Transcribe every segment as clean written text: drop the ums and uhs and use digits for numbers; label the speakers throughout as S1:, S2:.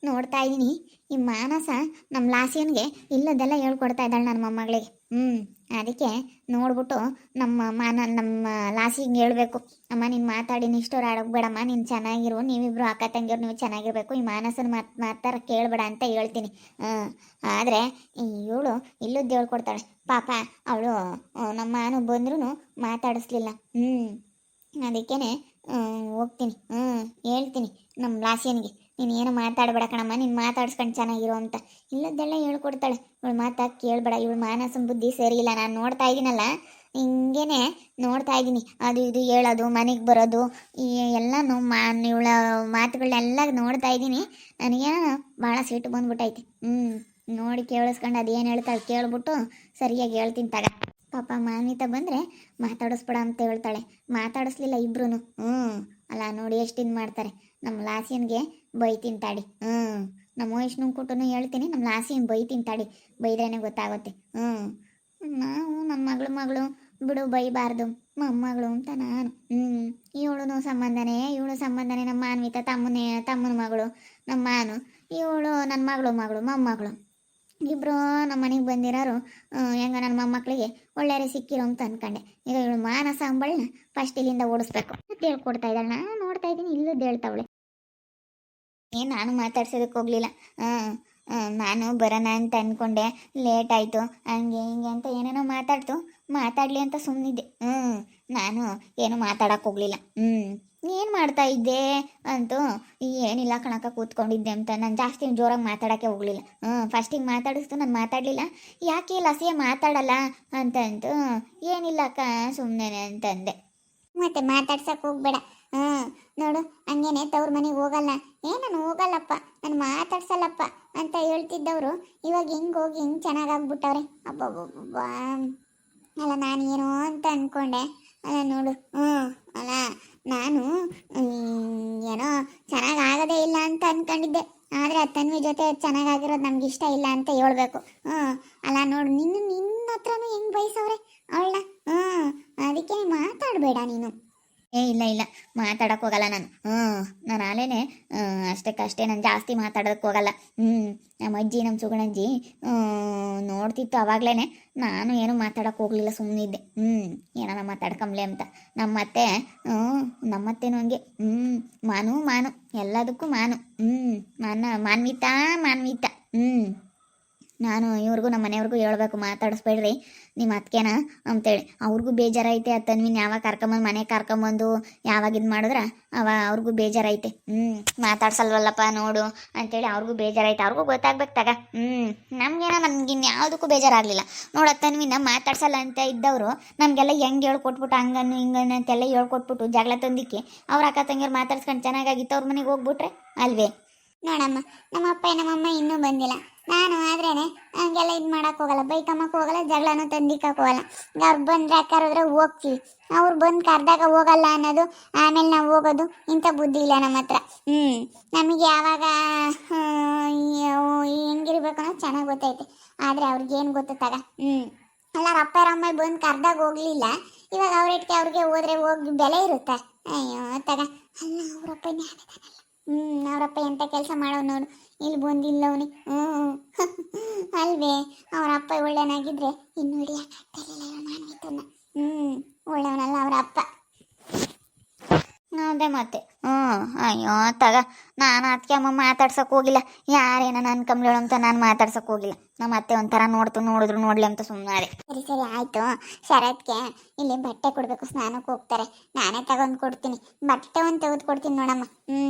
S1: ನೋಡ್ತಾ ಇದ್ದೀನಿ ಈ ಮಾನಸ ನಮ್ಮ ಲಾಸಿಯನ್ಗೆ ಇಲ್ಲದೆಲ್ಲ ಹೇಳ್ಕೊಡ್ತಾ ಇದ್ದಾಳೆ ನನ್ನ ಮೊಮ್ಮಗಳಿಗೆ. ಅದಕ್ಕೆ ನೋಡ್ಬಿಟ್ಟು ನಮ್ಮ ಲಾಸಿಗೆ ಹೇಳ್ಬೇಕು, ಅಮ್ಮ ನೀನು ಮಾತಾಡಿ ಇಷ್ಟೋರು ಆಡೋಗ್ಬೇಡಮ್ಮ, ನೀನು ಚೆನ್ನಾಗಿರು, ನೀವಿಬ್ರು ಅಕ್ಕ ತಂಗಿಯರು ನೀವು ಚೆನ್ನಾಗಿರ್ಬೇಕು, ಈ ಮಾನಸನ ಮಾತಾರ ಕೇಳಬೇಡ ಅಂತ ಹೇಳ್ತೀನಿ. ಆದರೆ ಇವಳು ಇಲ್ಲದ್ದು ಹೇಳ್ಕೊಡ್ತಾಳೆ ಪಾಪ. ಅವಳು ನಮ್ಮ ಮಾನು ಬಂದ್ರೂ ಮಾತಾಡಿಸ್ಲಿಲ್ಲ. ಅದಕ್ಕೇನೆ ಹೋಗ್ತೀನಿ, ಹೇಳ್ತೀನಿ ನಮ್ಮ ಲಾಸಿಯನ್ಗೆ, ನೀನು ಏನು ಮಾತಾಡಬೇಡ ಕಣಮ್ಮ, ನೀನು ಮಾತಾಡ್ಸ್ಕೊಂಡು ಚೆನ್ನಾಗಿರೋ ಅಂತ. ಇಲ್ಲದ್ದೆಲ್ಲ ಹೇಳ್ಕೊಡ್ತಾಳೆ. ಇವಳು ಮಾತಾ ಕೇಳಬೇಡ, ಇವಳು ಮಾನಸನ ಬುದ್ಧಿ ಸರಿ ಇಲ್ಲ. ನಾನು ನೋಡ್ತಾ ಇದ್ದೀನಲ್ಲ, ಹಿಂಗೇನೆ ನೋಡ್ತಾ ಇದ್ದೀನಿ, ಅದು ಇದು ಹೇಳೋದು, ಮನೆಗೆ ಬರೋದು, ಈ ಎಲ್ಲನೂ ಇವಳ ಮಾತುಗಳನ್ನೆಲ್ಲ ನೋಡ್ತಾ ಇದ್ದೀನಿ. ನನಗೇನೋ ಭಾಳ ಸಿಟ್ಟು ಬಂದ್ಬಿಟ್ಟೈತೆ. ನೋಡಿ ಕೇಳಿಸ್ಕೊಂಡು ಅದೇನು ಹೇಳ್ತಾಳೆ ಕೇಳ್ಬಿಟ್ಟು ಸರಿಯಾಗಿ ಹೇಳ್ತೀನಿ ತಗ. ಪಾಪ ಮಾನ್ವಿತ ಬಂದರೆ ಮಾತಾಡಿಸ್ಬೇಡ ಅಂತ ಹೇಳ್ತಾಳೆ, ಮಾತಾಡಿಸ್ಲಿಲ್ಲ ಇಬ್ರು. ಅಲ್ಲ ನೋಡಿ ಎಷ್ಟು ಇದು ಮಾಡ್ತಾರೆ. ನಮ್ಮ ಲಾಸಿಯನ್ಗೆ ಬೈತೀನಿ ತಾಡಿ. ನಮ್ಮ ವೈಷ್ಣು ಕೊಟ್ಟು ಹೇಳ್ತೀನಿ, ನಮ್ಮ ಲಾಸಿಯನ್ ಬೈತೀನಿ ತಾಡಿ, ಬೈದ್ರೇ ಗೊತ್ತಾಗುತ್ತೆ. ನಾವು ನಮ್ಮ ಮಗಳು ಬಿಡು ಬೈಬಾರ್ದು, ಮೊಮ್ಮಗಳು ಅಂತ ನಾನು. ಇವಳು ಸಂಬಂಧನೇ ನಮ್ಮ ಮಾನ್ವಿತ ತಮ್ಮನ ಮಗಳು ನಮ್ಮ ಮಾನು, ಇವಳು ನನ್ನ ಮಗಳು ಮೊಮ್ಮಗಳು ಇಬ್ಬರು ನಮ್ಮ ಮನೆಗೆ ಬಂದಿರೋರು. ಹೆಂಗ ನನ್ನ ಮೊಮ್ಮಕ್ಕಳಿಗೆ ಒಳ್ಳೆಯರೆ ಸಿಕ್ಕಿರೋ ಅಂತ ಅನ್ಕೊಂಡೆ. ಈಗ ಇವಳು ಮಾನಸ ಅಂಬಳನ್ನ ಫಸ್ಟ್ ಇಲ್ಲಿಂದ ಓಡಿಸ್ಬೇಕು ಅಂತ ಹೇಳ್ಕೊಡ್ತಾ ಇದ್ದಾಳೆ. ನಾನು ನೋಡ್ತಾ ಇದ್ದೀನಿ ಇಲ್ಲದ್ದು ಹೇಳ್ತಾವಳೆ. ನಾನು ಮಾತಾಡ್ಸೋದಕ್ಕೆ ಹೋಗ್ಲಿಲ್ಲ. ನಾನು ಬರೋಣ ಅಂತ ಅಂದ್ಕೊಂಡೆ, ಲೇಟ್ ಆಯಿತು ಹಂಗೆ ಹಿಂಗೆ ಅಂತ ಏನೇನೋ ಮಾತಾಡಲಿ ಅಂತ ಸುಮ್ಮನಿದ್ದೆ. ನಾನು ಏನು ಮಾತಾಡೋಕೆ ಹೋಗಲಿಲ್ಲ. ಏನು ಮಾಡ್ತಾ ಇದ್ದೆ ಅಂತೂ ಏನಿಲ್ಲ ಕಣಕ ಕೂತ್ಕೊಂಡಿದ್ದೆ ಅಂತ. ನಾನು ಜಾಸ್ತಿ ಜೋರಾಗಿ ಮಾತಾಡೋಕ್ಕೆ ಹೋಗಲಿಲ್ಲ. ಫಸ್ಟಿಗೆ ಮಾತಾಡಿಸ್ತು, ನಾನು ಮಾತಾಡಲಿಲ್ಲ. ಯಾಕೆ ಲಸಿಯ ಮಾತಾಡಲ್ಲ ಅಂತಂತು, ಏನಿಲ್ಲ ಅಕ್ಕ ಸುಮ್ಮನೆ ಅಂತಂದೆ. ಮತ್ತೆ ಮಾತಾಡ್ಸಕ್ಕೆ ಹೋಗ್ಬೇಡ. ನೋಡು ಹಂಗೇನೆ ತವ್ರ ಮನೆಗೆ ಹೋಗಲ್ಲ, ನಾನು ಹೋಗಲ್ಲಪ್ಪ, ನಾನು ಮಾತಾಡ್ಸಲ್ಲಪ್ಪ ಅಂತ ಹೇಳ್ತಿದ್ದವರು ಇವಾಗ ಹಿಂಗೆ ಹೋಗಿ ಹಿಂಗೆ ಚೆನ್ನಾಗಾಗ್ಬಿಟ್ಟವ್ರೆ. ಅಬ್ಬಬ್ಬಬ್ಬ, ಅಲ್ಲ ನಾನು ಏನೋ ಅಂತ ಅಂದ್ಕೊಂಡೆ. ಅಲ್ಲ ನೋಡು, ಅಲ್ಲ ನಾನು ಏನೋ ಚೆನ್ನಾಗಾಗದೇ ಇಲ್ಲ ಅಂತ ಅಂದ್ಕೊಂಡಿದ್ದೆ. ಆದರೆ ಆ ತನ್ವಿ ಜೊತೆ ಚೆನ್ನಾಗಾಗಿರೋದು ನಮ್ಗೆ ಇಷ್ಟ ಇಲ್ಲ ಅಂತ ಹೇಳ್ಬೇಕು. ಅಲ್ಲ ನೋಡು, ನಿನ್ನ ಹತ್ರನೂ ಹೆಂಗೆ ಬಯಸವ್ರೆ ಅವಳನ್ನ. ಅದಕ್ಕೆ ಮಾತಾಡಬೇಡ ನೀನು. ಇಲ್ಲ ಮಾತಾಡೋಕೆ ಹೋಗಲ್ಲ ನಾನು. ನಾನು ಆಲೇನೆ ಅಷ್ಟಕ್ಕಷ್ಟೇ, ನಾನು ಜಾಸ್ತಿ ಮಾತಾಡೋಕ್ಕೆ ಹೋಗಲ್ಲ. ನಮ್ಮ ಅಜ್ಜಿ ನಮ್ಮ ಸುಗುಣಜ್ಜಿ ನೋಡ್ತಿತ್ತು ಅವಾಗಲೇ. ನಾನು ಏನು ಮಾತಾಡೋಕೆ ಹೋಗಲಿಲ್ಲ, ಸುಮ್ಮನಿದ್ದೆ. ಏನಾರ ಮಾತಾಡ್ಕೊಂಬ್ಲೆ ಅಂತ. ನಮ್ಮತ್ತೇನು ಹಂಗೆ. ಮಾನು ಎಲ್ಲದಕ್ಕೂ ಮಾನು. ಮಾನ್ವಿತ. ನಾನು ಇವ್ರಿಗೂ ನಮ್ಮ ಮನೆಯವ್ರಿಗೂ ಹೇಳ್ಬೇಕು, ಮಾತಾಡಿಸ್ಬೇಡ್ರಿ ನಿಮ್ಮ ಅತ್ತಿಗೆನ ಅಂತೇಳಿ. ಅವ್ರಿಗೂ ಬೇಜಾರೈತೆ. ಆ ತನ್ವಿನ ಯಾವಾಗ ಕರ್ಕೊಂಬಂದು ಮನೆಗೆ ಕರ್ಕೊಂಬಂದು ಯಾವಾಗ ಇದು ಮಾಡಿದ್ರೆ ಅವ್ರಿಗೂ ಬೇಜಾರೈತೆ. ಮಾತಾಡ್ಸಲ್ವಲ್ಲಪ್ಪ ನೋಡು ಅಂತೇಳಿ ಅವ್ರಿಗೂ ಬೇಜಾರೈತೆ. ಅವ್ರಿಗೂ ಗೊತ್ತಾಗ್ಬೇಕು ತಗ. ನಮಗಿನ್ಯಾವುದಕ್ಕೂ ಬೇಜಾರಾಗಲಿಲ್ಲ ನೋಡು. ಆ ತನ್ವಿನ ಮಾತಾಡ್ಸಲ್ಲ ಅಂತ ಇದ್ದವರು ನಮಗೆಲ್ಲ ಹೆಂಗೆ ಹೇಳ್ಕೊಟ್ಬಿಟ್ಟು ಹಂಗನ್ನು ಹಿಂಗನ್ನು ಅಂತೆಲ್ಲ ಹೇಳ್ಕೊಟ್ಬಿಟ್ಟು ಜಗಳ ತಂದಿಕ್ಕೆ ಅವ್ರ ಅಕ್ಕ ತಂಗಿಯವ್ರು ಮಾತಾಡ್ಸ್ಕೊಂಡು ಚೆನ್ನಾಗಾಗಿತ್ತು, ಅವ್ರ ಮನೆಗೆ ಹೋಗ್ಬಿಟ್ರೆ ಅಲ್ವೇ. ನೋಡಮ್ಮ, ನಮ್ಮಪ್ಪ ನಮ್ಮಮ್ಮ ಇನ್ನೂ ಬಂದಿಲ್ಲ. ನಾನು ಆದ್ರೇನೆ ಹಂಗೆಲ್ಲ ಇದು ಮಾಡೋಕೆ ಹೋಗಲ್ಲ, ಬೈಕಮ್ಮಕ್ಕೆ ಹೋಗಲ್ಲ, ಜಗಳನೂ ತಂದಿಕ್ಕಕ್ಕೆ ಹೋಗಲ್ಲ. ಅವ್ರು ಬಂದರೆ ಕರೆದ್ರೆ ಹೋಗ್ತೀವಿ, ಅವ್ರು ಬಂದು ಕರೆದಾಗ ಹೋಗಲ್ಲ ಅನ್ನೋದು, ಆಮೇಲೆ ನಾವು ಹೋಗೋದು, ಇಂಥ ಬುದ್ಧಿ ಇಲ್ಲ ನಮ್ಮ ಹತ್ರ. ನಮಗೆ ಯಾವಾಗ ಹೆಂಗಿರ್ಬೇಕು ಅನ್ನೋದು ಚೆನ್ನಾಗಿ ಗೊತ್ತೈತೆ. ಆದರೆ ಅವ್ರಿಗೇನು ಗೊತ್ತಾಗ. ಅಲ್ಲ ಅಪ್ಪ ಅಮ್ಮ ಬಂದು ಕರೆದಾಗ ಹೋಗಲಿಲ್ಲ, ಇವಾಗ ಅವ್ರಿಟ್ಗೆ ಅವ್ರಿಗೆ ಹೋದ್ರೆ ಹೋಗಿ ಬೆಲೆ ಇರುತ್ತೆ. ಅಯ್ಯೋ ತಗ. ಅಲ್ಲ ಅವರಪ್ಪ ಅವರಪ್ಪ ಎಂಥ ಕೆಲಸ ಮಾಡೋ ನೋಡು, ಇಲ್ಲಿ ಬಂದಿಲ್ಲ ಅವನಿ. ಅಲ್ವೇ, ಅವರಪ್ಪ ಒಳ್ಳೆನಾಗಿದ್ರೆ ಇನ್ನು ಹಿಡಿಯಕ್ಕಾಗ್ತಿರ್ಲಿಲ್ಲ ಮಾನ್ವಿತನ್ನ. ಒಳ್ಳೆಯವನಲ್ಲ ಅವರ ಅಪ್ಪ. ಅದೇ ಮತ್ತೆ. ಅಯ್ಯೋ ತಗ, ನಾನು ಅದಕ್ಕೆ ಅಮ್ಮ ಮಾತಾಡ್ಸೋಕೆ ಹೋಗಿಲ್ಲ. ಯಾರೇನ ನನ್ನ ಕಂಬ್ಲೇಳು ಅಂತ ನಾನು ಮಾತಾಡ್ಸೋಕೆ ಹೋಗಿಲ್ಲ. ನಮ್ಮ ಅತ್ತೆ ಒಂಥರ ನೋಡಿದ್ರು ನೋಡ್ಲಿ ಅಂತ ಸುಮ್ಮನೆ. ಸರಿ ಆಯಿತು. ಶರತ್ಗೆ ಇಲ್ಲಿ ಬಟ್ಟೆ ಕೊಡಬೇಕು, ಸ್ನಾನಕ್ಕೆ ಹೋಗ್ತಾರೆ, ನಾನೇ ತಗೊಂಡು ಕೊಡ್ತೀನಿ. ಬಟ್ಟೆ ಒಂದು ತೆಗೆದು ಕೊಡ್ತೀನಿ ನೋಡಮ್ಮ.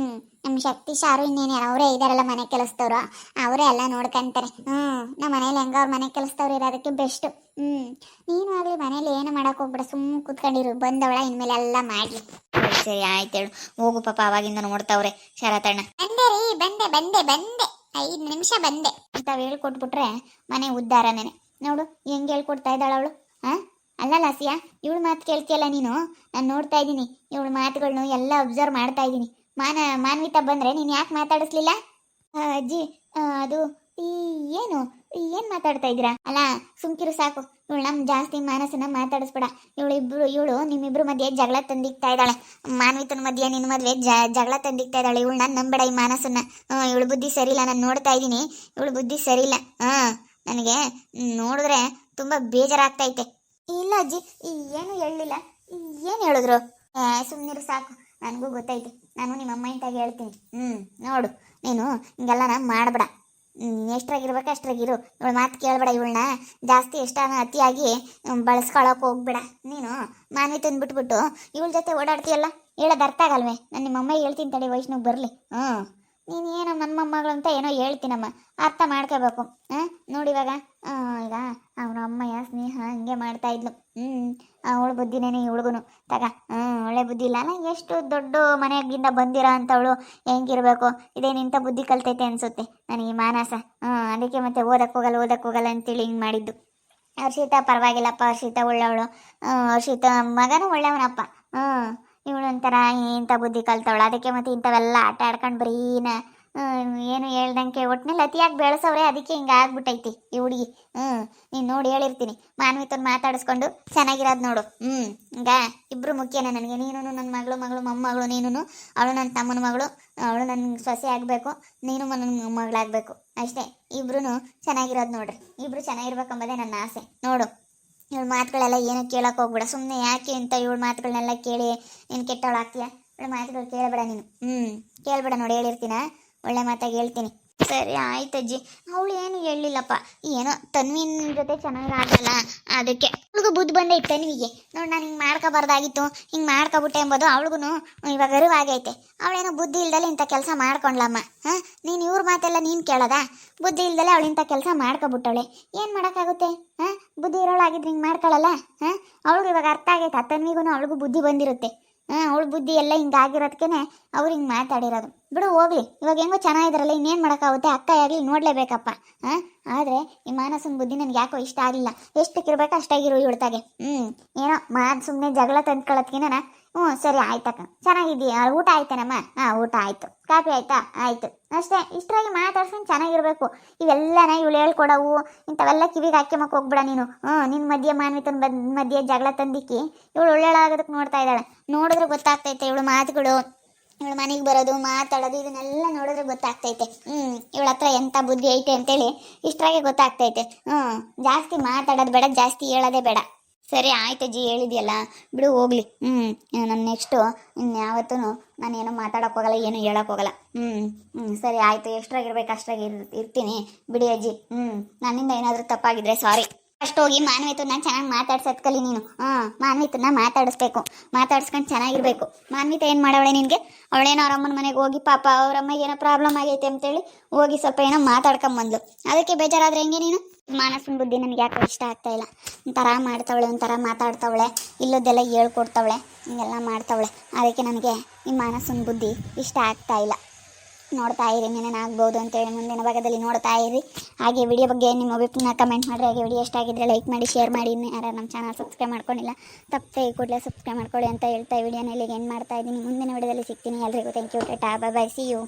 S1: ನಮ್ಮ ಶಕ್ತಿ ಶಾರು ಇನ್ನೇನು ಅವರೇ ಇದ್ದಾರಲ್ಲ ಮನೆ ಕೆಲಸದವ್ರು, ಅವರೇ ಎಲ್ಲ ನೋಡ್ಕೊಂತಾರೆ. ನಮ್ಮ ಮನೇಲಿ ಹೆಂಗ ಅವ್ರ ಮನೆ ಕೆಲಸದವ್ರು ಇರೋದಕ್ಕೆ ಬೆಸ್ಟು. ನೀನು ಆಗಲಿ ಮನೇಲಿ ಏನು ಮಾಡೋಕೆ ಹೋಗ್ಬೇಡ, ಸುಮ್ಮನೆ ಕೂತ್ಕೊಂಡಿರು, ಬಂದವಳ ಇನ್ಮೇಲೆ ಎಲ್ಲ ಮಾಡಲಿ. ಸರಿ ಆಯ್ತು ಹೇಳು, ಹೋಗು ಪಾಪ, ಅವಾಗಿಂದ ನೋಡ್ತಾವ್ರೆ ಶರತಣ್ಣ. ಬಂದೆ 5 ನಿಮಿಷ ಬಂದೆ ಅಂತ ಹೇಳ್ಕೊಟ್ಬಿಟ್ರೆ ಮನೆ ಉದ್ಧಾರನೇ. ನೋಡು ಹೆಂಗೆ ಹೇಳ್ಕೊಡ್ತಾ ಇದ್ದಾಳ ಅವಳು. ಅಲ್ಲ ಲಾಸಿಯಾ, ಇವಳು ಮಾತು ಕೇಳ್ತಿಯಲ್ಲ ನೀನು. ನಾನು ನೋಡ್ತಾ ಇದ್ದೀನಿ ಇವಳು ಮಾತುಗಳನ್ನು ಎಲ್ಲ ಅಬ್ಸರ್ವ್ ಮಾಡ್ತಾ ಇದ್ದೀನಿ. ಮಾನ್ವಿತ ಬಂದರೆ ನೀನು ಯಾಕೆ ಮಾತಾಡಿಸ್ಲಿಲ್ಲ? ಅಜ್ಜಿ ಅದು ಈ ಏನು ಏನ್ ಮಾತಾಡ್ತಾ ಇದ್ದೀರಾ? ಅಲ್ಲ ಸುಮ್ಕಿರು ಸಾಕು. ಇವಳು ನಮ್ ಜಾಸ್ತಿ ಮಾನಸನ ಮಾತಾಡಿಸ್ಬೇಡ. ಇವಳು ನಿಮ್ಮಿಬ್ರು ಮಧ್ಯೆ ಜಗಳ ತಂದಿಕ್ತಾ ಇದ್ದಾಳೆ. ಮಾನ್ವಿತನ ಮಧ್ಯೆ ನಿನ್ನ ಮದ್ವೆ ಜಗಳ ತಂದಿಕ್ತಾ ಇದ್ದಾಳೆ. ಇವಳು ನಾನು ನಂಬೇಡ ಈ ಮಾನಸನ್ನ. ಇವಳು ಬುದ್ಧಿ ಸರಿ ಇಲ್ಲ, ನಾನು ನೋಡ್ತಾ ಇದ್ದೀನಿ. ಇವಳು ಬುದ್ಧಿ ಸರಿ ಇಲ್ಲ. ನನಗೆ ನೋಡಿದ್ರೆ ತುಂಬಾ ಬೇಜಾರಾಗ್ತೈತೆ. ಇಲ್ಲ ಅಜ್ಜಿ, ಏನು ಹೇಳಲಿಲ್ಲ. ಏನು ಹೇಳಿದ್ರು? ಸುಮ್ಮನಿರು ಸಾಕು, ನನಗೂ ಗೊತ್ತೈತಿ. ನಾನು ನಿಮ್ಮ ಅಮ್ಮ ಇಂತಾಗ ಹೇಳ್ತೀನಿ. ನೋಡು, ನೀನು ಹಿಂಗೆಲ್ಲ ಮಾಡಬೇಡ. ಎಷ್ಟ್ರಾಗಿರ್ಬೇಕು ಅಷ್ಟ್ರಾಗಿರು. ಇವಳು ಮಾತು ಕೇಳಬೇಡ. ಇವಳನ್ನ ಜಾಸ್ತಿ ಎಷ್ಟಾನ ಅತಿಯಾಗಿ ಬಳಸ್ಕೊಳಕ್ಕೆ ಹೋಗ್ಬೇಡ. ನೀನು ಮಾನ್ವಿತನ್ ಬಿಟ್ಬಿಟ್ಟು ಇವಳ ಜೊತೆ ಓಡಾಡ್ತೀಯಲ್ಲ, ಹೇಳೋದು ಅರ್ಥ ಆಗಲ್ವೇ? ನಾನು ನಿಮ್ಮ ಅಮ್ಮ ಹೇಳ್ತೀನಿ ತಡಿ, ವೈಷ್ಣವ್ ಬರಲಿ. ನೀನು ಏನೋ ನನ್ನ ಮೊಮ್ಮಗಳು ಅಂತ ಏನೋ ಹೇಳ್ತೀನಮ್ಮ, ಅರ್ಥ ಮಾಡ್ಕೋಬೇಕು. ನೋಡಿ ಇವಾಗ ಈಗ ಅವನ ಅಮ್ಮಯ್ಯ ಸ್ನೇಹ ಹಂಗೆ ಮಾಡ್ತಾ ಇದ್ಲು. ಅವಳ ಬುದ್ಧಿನೇನೆ ಇವಳಿಗೂ ತಗ. ಒಳ್ಳೆ ಬುದ್ಧಿ ಇಲ್ಲ ಅಲ್ಲ. ಎಷ್ಟು ದೊಡ್ಡ ಮನೆಯಾಗಿಂದ ಬಂದಿರೋ ಅಂಥವಳು ಹೆಂಗಿರ್ಬೇಕು? ಇದೇನಿಂಥ ಬುದ್ಧಿ ಕಲ್ತೈತೆ ಅನ್ಸುತ್ತೆ ನನಗೆ ಮಾನಸ. ಅದಕ್ಕೆ ಮತ್ತೆ ಓದಕ್ಕೆ ಹೋಗಲ್ಲ ಅಂತೇಳಿ ಹಿಂಗೆ ಮಾಡಿದ್ದು. ಹರ್ಷಿತಾ ಪರವಾಗಿಲ್ಲಪ್ಪ, ಹರ್ಷಿತಾ ಒಳ್ಳೆವಳು. ಹರ್ಷಿತಾ ಮಗನೂ ಒಳ್ಳೆಯವನಪ್ಪ. ಇವಳು ಒಂಥರ ಇಂಥ ಬುದ್ಧಿ ಕಲ್ತವಳು. ಅದಕ್ಕೆ ಮತ್ತೆ ಇಂಥವೆಲ್ಲ ಆಟ ಆಡ್ಕೊಂಡು ಬರೀನ ಏನು ಹೇಳ್ದಂಗೆ ಒಟ್ಟಿನಲ್ಲಿ ಅತಿಯಾಗಿ ಬೆಳೆಸವ್ರೆ. ಅದಕ್ಕೆ ಹಿಂಗೆ ಆಗ್ಬಿಟ್ಟೈತಿ ಈ ಹುಡುಗಿ. ನೀನು ನೋಡಿ ಹೇಳಿರ್ತೀನಿ, ಮಾನ್ವಿತನ್ ಮಾತಾಡಿಸ್ಕೊಂಡು ಚೆನ್ನಾಗಿರೋದು ನೋಡು. ಈಗ ಇಬ್ರು ಮುಖ್ಯನೇ ನನಗೆ. ನೀನು ನನ್ನ ಮಗಳು ಮೊಮ್ಮಗಳು. ನೀನು ಅವಳು ನನ್ನ ತಮ್ಮನ ಮಗಳು, ಅವಳು ನನ್ನ ಸೊಸೆ ಆಗಬೇಕು, ನೀನು ನನ್ನ ಮಗಳಾಗಬೇಕು. ಅಷ್ಟೇ. ಇಬ್ರು ಚೆನ್ನಾಗಿರೋದು ನೋಡ್ರಿ. ಇಬ್ರು ಚೆನ್ನಾಗಿರ್ಬೇಕಂಬುದೇ ನನ್ನ ಆಸೆ. ನೋಡು, ಇವಳ ಮಾತುಗಳೆಲ್ಲ ಏನೋ ಕೇಳಕ್ಕೆ ಹೋಗ್ಬೇಡ. ಸುಮ್ಮನೆ ಯಾಕೆ ಅಂತ ಇವಳ ಮಾತುಗಳನ್ನೆಲ್ಲ ಕೇಳಿ ನೀನು ಕೆಟ್ಟವಳಾಗ್ತೀಯ. ಇವಳ ಮಾತುಗಳು ಕೇಳಬೇಡ ನೀನು. ಕೇಳಬೇಡ. ನೋಡಿ ಹೇಳಿರ್ತೀನ, ಒಳ್ಳೆ ಮಾತಾಗಿ ಹೇಳ್ತೀನಿ. ಸರಿ ಆಯ್ತು ಅಜ್ಜಿ. ಅವಳು ಏನು ಹೇಳಲಿಲ್ಲಪ್ಪ. ಏನೋ ತನ್ವಿನ ಜೊತೆ ಚೆನ್ನಾಗಿರಲ್ಲ, ಅದಕ್ಕೆ ಅವಳಿಗೂ ಬುದ್ಧಿ ಬಂದೈತೆ ತನ್ವಿಗೆ. ನೋಡಿ, ನಾನು ಹಿಂಗೆ ಮಾಡ್ಕೋಬಾರ್ದಾಗಿತ್ತು, ಹಿಂಗೆ ಮಾಡ್ಕೊಬಿಟ್ಟೆ ಎಂಬುದು ಅವಳಿಗೂ ಇವಾಗ ಅರಿವಾಗೈತೆ. ಅವಳೇನೋ ಬುದ್ಧಿ ಇಲ್ದಲೆ ಇಂಥ ಕೆಲಸ ಮಾಡ್ಕೊಂಡ್ಲಮ್ಮ. ನೀನು ಇವ್ರ ಮಾತೆಲ್ಲ ನೀನು ಕೇಳೋದಾ? ಬುದ್ಧಿ ಇಲ್ದಲೆ ಅವಳು ಇಂಥ ಕೆಲಸ ಮಾಡ್ಕೊಬಿಟ್ಟವಳೆ. ಏನು ಮಾಡೋಕ್ಕಾಗುತ್ತೆ? ಬುದ್ಧಿ ಇರೋಳಾಗಿದ್ರೆ ಹಿಂಗೆ ಮಾಡ್ಕೊಳ್ಳಲ್ಲ. ಅವಳಿಗೂ ಇವಾಗ ಅರ್ಥ ಆಗೈತೆ. ತನ್ವಿಗೂ ಅವಳಿಗೂ ಬುದ್ಧಿ ಬಂದಿರುತ್ತೆ. ಅವಳ ಬುದ್ಧಿ ಎಲ್ಲ ಹಿಂಗಾಗಿರೋದಕ್ಕೇನೆ ಅವ್ರು ಹಿಂಗೆ ಮಾತಾಡಿರೋದು. ಬಿಡು ಹೋಗ್ಲಿ. ಇವಾಗ ಹೆಂಗೋ ಚೆನ್ನಾಗಿದಾರಲ್ಲ, ಇನ್ನೇನು ಮಾಡೋಕ್ಕಾಗುತ್ತೆ? ಅಕ್ಕ ಆಗಲಿ ನೋಡಲೇಬೇಕಪ್ಪ. ಆದರೆ ಈ ಮಾನಸನ ಬುದ್ಧಿ ನನಗೆ ಯಾಕೋ ಇಷ್ಟ ಆಗಲಿಲ್ಲ. ಎಷ್ಟಕ್ಕಿರ್ಬೇಕು ಅಷ್ಟಾಗಿರು ಇವಳ್ತಾಗೆ. ಏನೋ ಸುಮ್ಮನೆ ಜಗಳ ತಂದ್ಕೊಳ್ಳೋದ್ಕಿನ ಸರಿ ಆಯ್ತಕ್ಕ, ಚೆನ್ನಾಗಿದ್ದೀಯ, ಊಟ ಆಯ್ತೇನಮ್ಮ? ಊಟ ಆಯಿತು. ಕಾಫಿ ಆಯ್ತಾ? ಆಯಿತು. ಅಷ್ಟೇ. ಇಷ್ಟರಾಗಿ ಮಾತಾಡ್ಸ್ಕೊಂಡು ಚೆನ್ನಾಗಿರ್ಬೇಕು. ಇವೆಲ್ಲನ ಇವಳು ಹೇಳ್ಕೊಡವು ಇಂಥವೆಲ್ಲ ಕಿವಿಗೆ ಹಾಕ್ಯಮಕ್ಕೆ ಹೋಗ್ಬಿಡ ನೀನು. ನಿನ್ನ ಮಧ್ಯೆ ಮಾನ್ವಿತನ ಮಧ್ಯೆ ಜಗಳ ತಂದಿಕ್ಕಿ ಇವಳು ಒಳ್ಳೆಳಾಗೋದಕ್ಕೆ ನೋಡ್ತಾ ಇದ್ದಾಳೆ. ನೋಡಿದ್ರೆ ಗೊತ್ತಾಗ್ತೈತೆ ಇವಳು ಮಾತುಗಳು, ಇವಳು ಮನೆಗೆ ಬರೋದು, ಮಾತಾಡೋದು, ಇದನ್ನೆಲ್ಲ ನೋಡಿದ್ರೆ ಗೊತ್ತಾಗ್ತೈತೆ. ಇವಳ ಹತ್ರ ಎಂಥ ಬುದ್ಧಿ ಐತೆ ಅಂತೇಳಿ ಇಷ್ಟರಾಗೆ ಗೊತ್ತಾಗ್ತೈತೆ. ಜಾಸ್ತಿ ಮಾತಾಡೋದು ಬೇಡ, ಜಾಸ್ತಿ ಹೇಳೋದೇ ಬೇಡ. ಸರಿ ಆಯ್ತು ಅಜ್ಜಿ, ಹೇಳಿದೆಯಲ್ಲ ಬಿಡು ಹೋಗ್ಲಿ. ನಾನು ನೆಕ್ಸ್ಟು ಇನ್ಯಾವತ್ತೂ ನಾನೇನೋ ಮಾತಾಡೋಕೆ ಹೋಗಲ್ಲ, ಏನು ಹೇಳೋಕೆ ಹೋಗಲ್ಲ. ಸರಿ ಆಯಿತು. ಎಷ್ಟ್ರಾಗಿರ್ಬೇಕು ಅಷ್ಟ್ರಾಗಿ ಇರ್ತೀನಿ ಬಿಡಿ ಅಜ್ಜಿ. ನನ್ನಿಂದ ಏನಾದರೂ ತಪ್ಪಾಗಿದ್ರೆ ಸಾರಿ. ಫಸ್ಟ್ ಹೋಗಿ ಮಾನ್ವಿತನ್ನ ಚೆನ್ನಾಗಿ ಮಾತಾಡ್ಸೋದು ಕಲಿ ನೀನು. ಮಾನ್ವಿತನ್ನ ಮಾತಾಡಿಸ್ಬೇಕು, ಮಾತಾಡ್ಸ್ಕೊಂಡು ಚೆನ್ನಾಗಿರ್ಬೇಕು. ಮಾನ್ವಿತ ಏನು ಮಾಡವಳೆ ನಿನಗೆ? ಅವಳೇನೋ ಅವ್ರಮ್ಮನ ಮನೆಗೆ ಹೋಗಿ ಪಾಪ ಅವ್ರಮ್ಮಗೆ ಏನೋ ಪ್ರಾಬ್ಲಮ್ ಆಗೈತೆ ಅಂತೇಳಿ ಹೋಗಿ ಸ್ವಲ್ಪ ಏನೋ ಮಾತಾಡ್ಕೊಂಬಂದ್ಲು. ಅದಕ್ಕೆ ಬೇಜಾರಾದ್ರೆ ಹೆಂಗೆ ನೀನು? ಮಾನಸನ ಬುದ್ಧಿ ನನಗೆ ಯಾಕೋ ಇಷ್ಟ ಆಗ್ತಾಯಿಲ್ಲ. ಒಂಥರ ಮಾಡ್ತಾವಳೆ, ಒಂಥರ ಮಾತಾಡ್ತಾವಳೆ, ಇಲ್ಲದೆಲ್ಲ ಹೇಳ್ಕೊಡ್ತಾವಳೆ, ಹಿಂಗೆಲ್ಲ ಮಾಡ್ತಾವಳೆ. ಅದಕ್ಕೆ ನನಗೆ ಈ ಮಾನಸನ ಬುದ್ಧಿ ಇಷ್ಟ ಆಗ್ತಾಯಿಲ್ಲ. ನೋಡ್ತಾ ಇರಿ, ಏನೇನಾಗ್ಬೋದು ಅಂತೇಳಿ ಮುಂದಿನ ಭಾಗದಲ್ಲಿ ನೋಡ್ತಾ ಇರಿ. ಹಾಗೆ ವಿಡಿಯೋ ಬಗ್ಗೆ ನಿಮ್ಮ ಅಭಿಪ್ರಾಯ ಕಮೆಂಟ್ ಮಾಡಿರಿ. ಹಾಗೆ ವಿಡಿಯೋ ಇಷ್ಟ ಆಗಿದ್ರೆ ಲೈಕ್ ಮಾಡಿ, ಶೇರ್ ಮಾಡಿ. ಇನ್ನು ಯಾರು ನಮ್ಮ ಚಾನಲ್ ಸಬ್ಸ್ಕ್ರೈಬ್ ಮಾಡ್ಕೊಂಡಿಲ್ಲ ತಪ್ಪೇ ಈ ಕೂಡಲೇ ಸಬ್ಸ್ಕ್ರೈಬ್ ಮಾಡ್ಕೊಳ್ಳಿ ಅಂತ ಹೇಳ್ತಾ ವಿಡಿಯೋನ ಇಲ್ಲಿಗೆ ಏನು ಮಾಡ್ತಾ ಇದ್ದೀನಿ. ಮುಂದಿನ ವಿಡಿಯೋದಲ್ಲಿ ಸಿಗ್ತೀನಿ. ಎಲ್ರಿಗೂ ಥ್ಯಾಂಕ್ ಯು. ಟಾಟಾ, ಬೈ ಬೈ, ಸಿ ಯು.